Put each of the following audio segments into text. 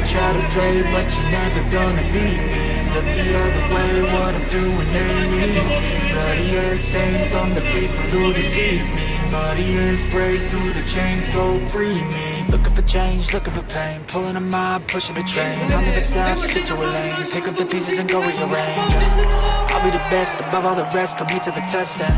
Try to play, but you're never gonna beat me. Look the other way, what I'm doing ain't easy. Bloody hair stained from the people who deceive me. Muddy hands break through the chains, go free me. Looking for change, looking for pain, pulling a mob, pushing a train. I'll never stop, stick to a lane, pick up the pieces and go rearrange. I'll be the best, above all the rest, put me to the test and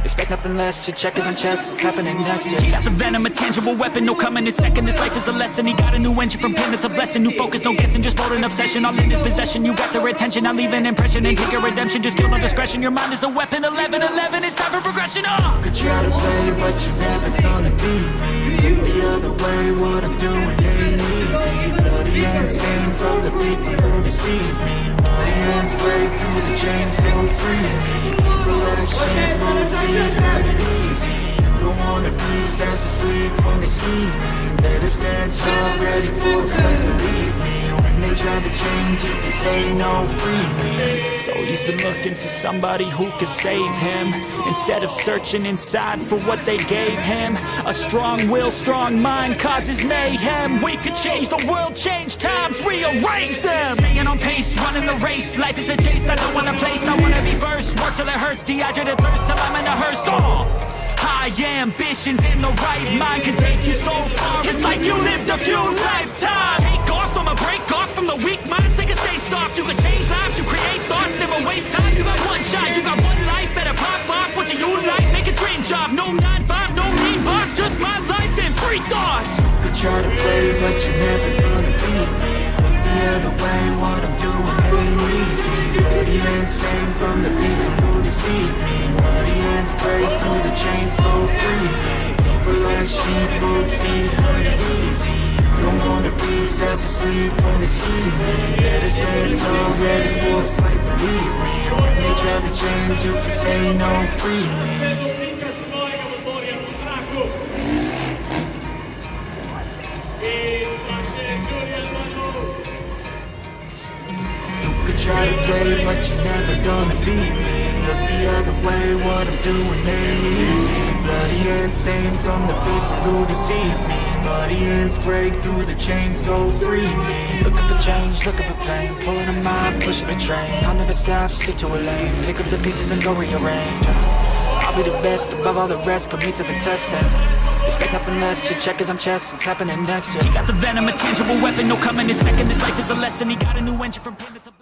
expect nothing less, your check is on chest, what's happening next? Yeah. He got the venom, a tangible weapon, no coming in second. This life is a lesson, he got a new engine from pain, it's a blessing. New focus, no guessing, just bold and obsession, all in his possession. You got their attention, I leave an impression and take your redemption. Just kill no discretion, your mind is a weapon. 11-11, it's time for progression. Could try to play, but you're never gonna beat me. Look the other way, what I'm doing ain't easy. Bloody hands stained from the people who deceive me. Muddy hands break through the chains, go free me. People like shit, move feet, hurt it easy. You don't wanna be fast asleep on the scheming. Better stand tall, ready for a fight, believe me. When they try to change, you can say no, free me. So he's been looking for somebody who could save him, instead of searching inside for what they gave him. A strong will, strong mind causes mayhem. We could change the world, change times, rearrange them. Staying on pace, running the race. Life is a chase, I don't want a place. I wanna be first, work till it hurts, dehydrated thirst till I'm in a hearse. High ambitions in the right mind can take you so far. It's like you lived a few lifetimes. Take off from a break off from the weak minds. They can stay soft. You can change lives. You create thoughts. Never waste time. You got one shot. You got one life. Better pop off. What do you like? Make a dream job. No 9-5. No mean boss. Just my life and free thoughts. You could try to play, but you're never gonna beat me. Look the other way. What I'm doing ain't easy. Bloody hands stained from the people who deceive me. Muddy hands break through the chains, go free me. People like sheep, move feet, hurt it easy. You don't wanna be fast asleep on the scheming. Better stand tall, ready for a fight, believe me. When they try to change, you can say no, free me. Try to play, but you're never gonna beat me. Look the other way, what I'm doing ain't easy. Bloody hands stained from the people who deceive me. Muddy hands break through the chains, go free me. Looking for change, looking for pain, pulling a mob, pushing a train. I'll never stop, stick to a lane, pick up the pieces and go rearrange. I'll be the best, above all the rest, put me to the test and expect nothing less, your check is on chest, what's happening next? Yeah. He got the venom, a tangible weapon, no coming in second. This life is a lesson, he got a new engine from pain to